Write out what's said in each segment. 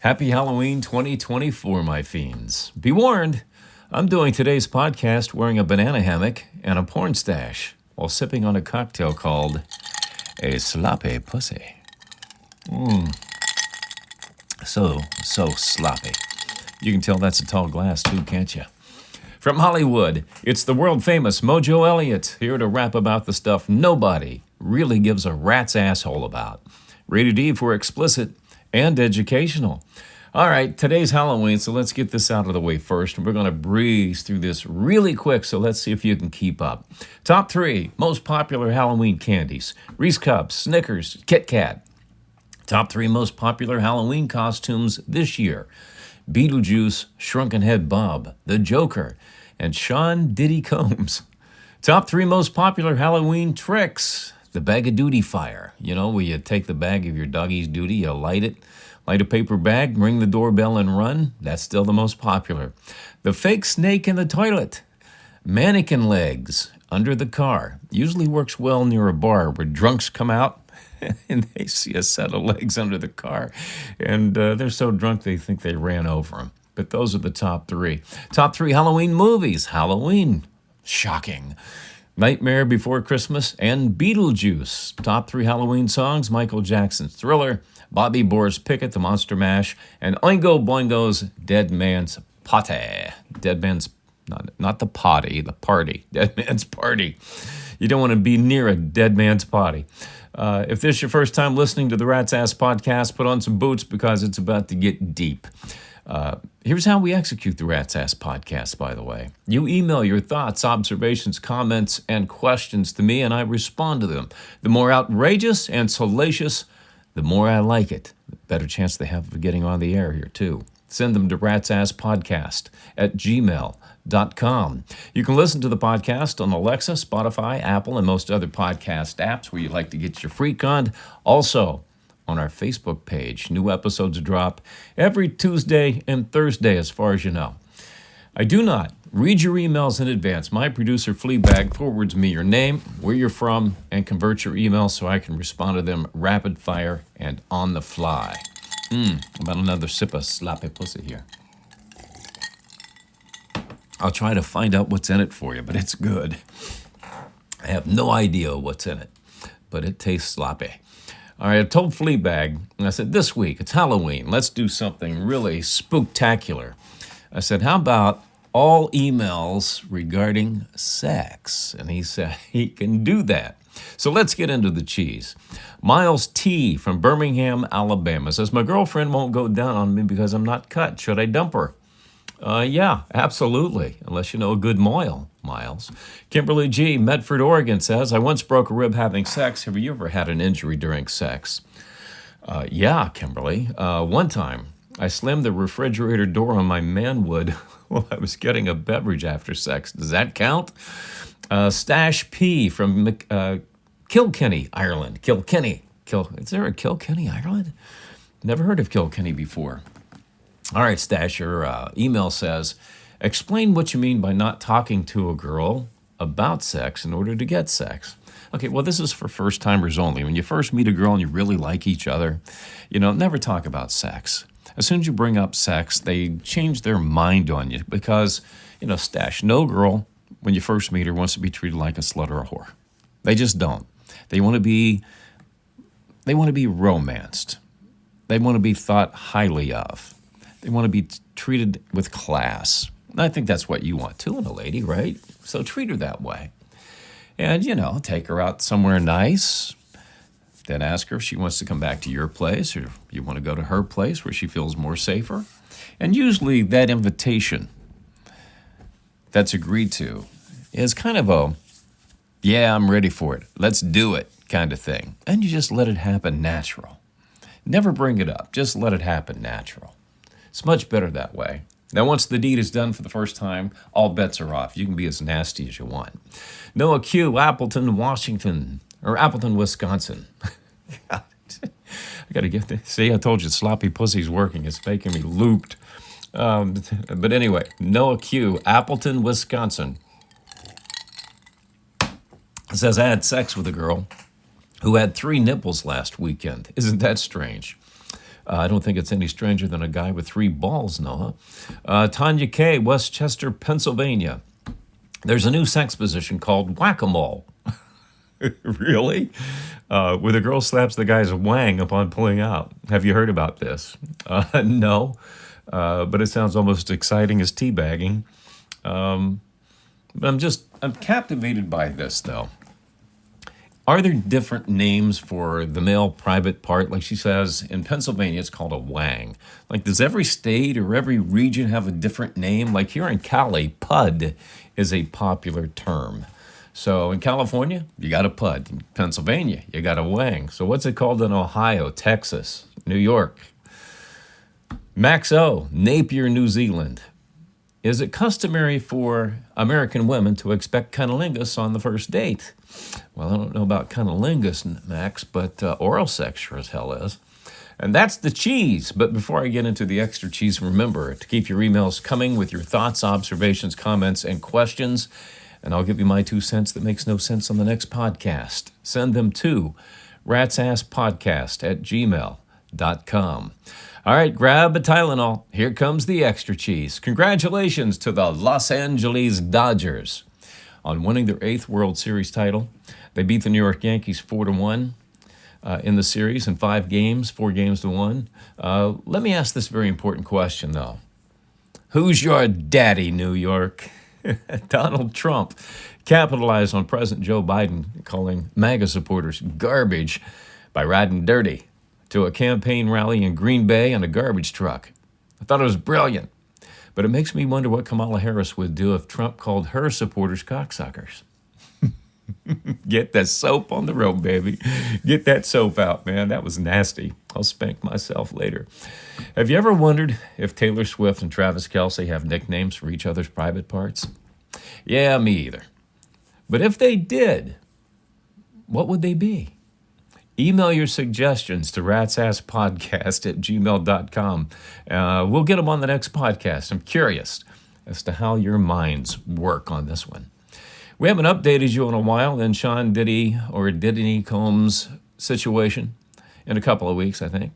Happy Halloween 2024, my fiends. Be warned, I'm doing today's podcast wearing a banana hammock and a porn stash while sipping on a cocktail called a sloppy pussy. So sloppy. You can tell that's a tall glass too, can't you? From Hollywood, it's the world-famous Mojo Elliott, here to rap about the stuff nobody really gives a rat's asshole about. Rated E for explicit and educational. All right, today's Halloween, so let's get this out of the way first. We're going to breeze through this really quick, so let's see if you can keep up. Top 3 most popular Halloween candies: Reese Cups, Snickers, Kit Kat. Top 3 most popular Halloween costumes this year: Beetlejuice, Shrunken Head Bob, the Joker, and Sean Diddy Combs. Top 3 most popular Halloween tricks: the bag of duty fire. You know, where you take the bag of your doggy's duty, you light it, light a paper bag, ring the doorbell and run. That's still the most popular. The fake snake in the toilet. Mannequin legs under the car. Usually works well near a bar where drunks come out and they see a set of legs under the car. And they're so drunk they think they ran over them. But those are the top 3. Top 3 Halloween movies. Halloween. Shocking. Nightmare Before Christmas and Beetlejuice. Top 3 Halloween songs: Michael Jackson's Thriller, Bobby Boris Pickett, The Monster Mash, and Oingo Boingo's Dead Man's Party. Dead Man's, not the potty, the party. Dead Man's Party. You don't want to be near a dead man's potty. If this is your first time listening to the Rat's Ass Podcast, put on some boots because it's about to get deep. Here's how we execute the Rat's Ass Podcast, by the way. You email your thoughts, observations, comments, and questions to me, and I respond to them. The more outrageous and salacious, the more I like it. The better chance they have of getting on the air here, too. Send them to ratsasspodcast@gmail.com. You can listen to the podcast on Alexa, Spotify, Apple, and most other podcast apps where you like to get your freak on. Also, on our Facebook page. New episodes drop every Tuesday and Thursday, as far as you know. I do not read your emails in advance. My producer, Fleabag, forwards me your name, where you're from, and converts your emails so I can respond to them rapid fire and on the fly. About another sip of sloppy pussy here. I'll try to find out what's in it for you, but it's good. I have no idea what's in it, but it tastes sloppy. All right, I told Fleabag, and I said, this week, it's Halloween. Let's do something really spooktacular. I said, how about all emails regarding sex? And he said he can do that. So let's get into the cheese. Miles T. from Birmingham, Alabama says, my girlfriend won't go down on me because I'm not cut. Should I dump her? Yeah, absolutely, unless you know a good moil, Miles. Kimberly G., Medford, Oregon says, I once broke a rib having sex. Have you ever had an injury during sex? Yeah, Kimberly. One time, I slammed the refrigerator door on my manwood while I was getting a beverage after sex. Does that count? Stash P. from Kilkenny, Ireland. Kilkenny. Is there a Kilkenny, Ireland? Never heard of Kilkenny before. All right, Stash, your email says, explain what you mean by not talking to a girl about sex in order to get sex. Okay, well, this is for first-timers only. When you first meet a girl and you really like each other, never talk about sex. As soon as you bring up sex, they change their mind on you because, Stash, no girl, when you first meet her, wants to be treated like a slut or a whore. They just don't. They want to be romanced. They want to be thought highly of. They want to be treated with class. And I think that's what you want too in a lady, right? So treat her that way. And, take her out somewhere nice. Then ask her if she wants to come back to your place or if you want to go to her place where she feels more safer. And usually that invitation that's agreed to is kind of a, yeah, I'm ready for it. Let's do it kind of thing. And you just let it happen natural. Never bring it up. Just let it happen natural. It's much better that way. Now, once the deed is done for the first time, all bets are off. You can be as nasty as you want. Noah Q., Appleton, Wisconsin. God, I got to get this. See, I told you sloppy pussy's working. It's making me looped. But anyway, Noah Q., Appleton, Wisconsin, says, I had sex with a girl who had 3 nipples last weekend. Isn't that strange? I don't think it's any stranger than a guy with 3 balls, Noah. Tanya K., Westchester, Pennsylvania. There's a new sex position called whack-a-mole. Really? Where the girl slaps the guy's wang upon pulling out. Have you heard about this? No, but it sounds almost exciting as teabagging. I'm captivated by this, though. Are there different names for the male private part? Like she says, in Pennsylvania, it's called a wang. Like, does every state or every region have a different name? Like here in Cali, pud is a popular term. So in California, you got a pud. In Pennsylvania, you got a wang. So what's it called in Ohio, Texas, New York? Max O, Napier, New Zealand. Is it customary for American women to expect cunnilingus on the first date? Well, I don't know about cunnilingus, Max, but oral sex sure as hell is. And that's the cheese. But before I get into the extra cheese, remember to keep your emails coming with your thoughts, observations, comments, and questions. And I'll give you my 2 cents that makes no sense on the next podcast. Send them to ratsasspodcast@gmail.com. All right, grab a Tylenol. Here comes the extra cheese. Congratulations to the Los Angeles Dodgers on winning their 8th World Series title. They beat the New York Yankees 4-1 in the series in 5 games, 4 games to 1. Let me ask this very important question, though. Who's your daddy, New York? Donald Trump capitalized on President Joe Biden calling MAGA supporters garbage by riding dirty to a campaign rally in Green Bay on a garbage truck. I thought it was brilliant, but it makes me wonder what Kamala Harris would do if Trump called her supporters cocksuckers. Get that soap on the road, baby. Get that soap out, man. That was nasty. I'll spank myself later. Have you ever wondered if Taylor Swift and Travis Kelce have nicknames for each other's private parts? Yeah, me either. But if they did, what would they be? Email your suggestions to ratsasspodcast@gmail.com. We'll get them on the next podcast. I'm curious as to how your minds work on this one. We haven't updated you in a while in Sean Diddy Combs' situation in a couple of weeks, I think.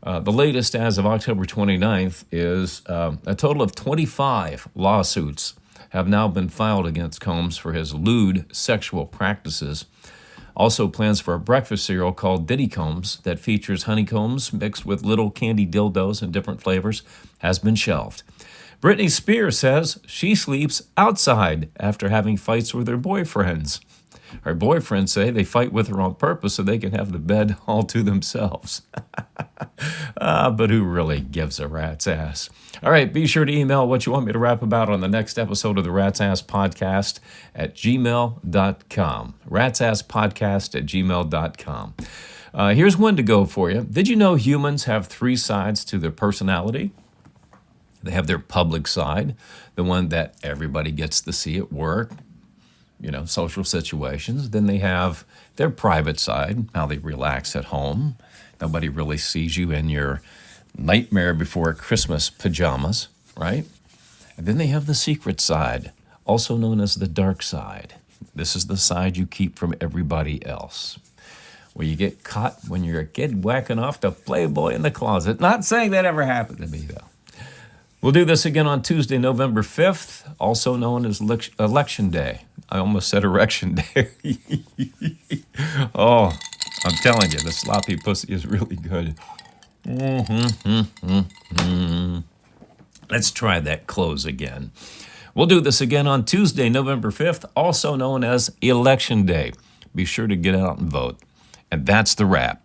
The latest as of October 29th is a total of 25 lawsuits have now been filed against Combs for his lewd sexual practices. Also, plans for a breakfast cereal called Diddy Combs that features honeycombs mixed with little candy dildos in different flavors has been shelved. Britney Spears says she sleeps outside after having fights with her boyfriends. Her boyfriends say they fight with her on purpose so they can have the bed all to themselves. But who really gives a rat's ass? All right, be sure to email what you want me to rap about on the next episode of the Rat's Ass Podcast at gmail.com. ratsasspodcast@gmail.com. Here's one to go for you. Did you know humans have 3 sides to their personality? They have their public side, the one that everybody gets to see at work, social situations. Then they have their private side, how they relax at home. Nobody really sees you in your Nightmare Before Christmas pajamas, right? And then they have the secret side, also known as the dark side. This is the side you keep from everybody else, where you get caught when you're a kid whacking off the Playboy in the closet. Not saying that ever happened to me, though. We'll do this again on Tuesday, November 5th, also known as Election Day. I almost said Erection Day. Oh, I'm telling you, the sloppy pussy is really good. Let's try that close again. We'll do this again on Tuesday, November 5th, also known as Election Day. Be sure to get out and vote. And that's the wrap.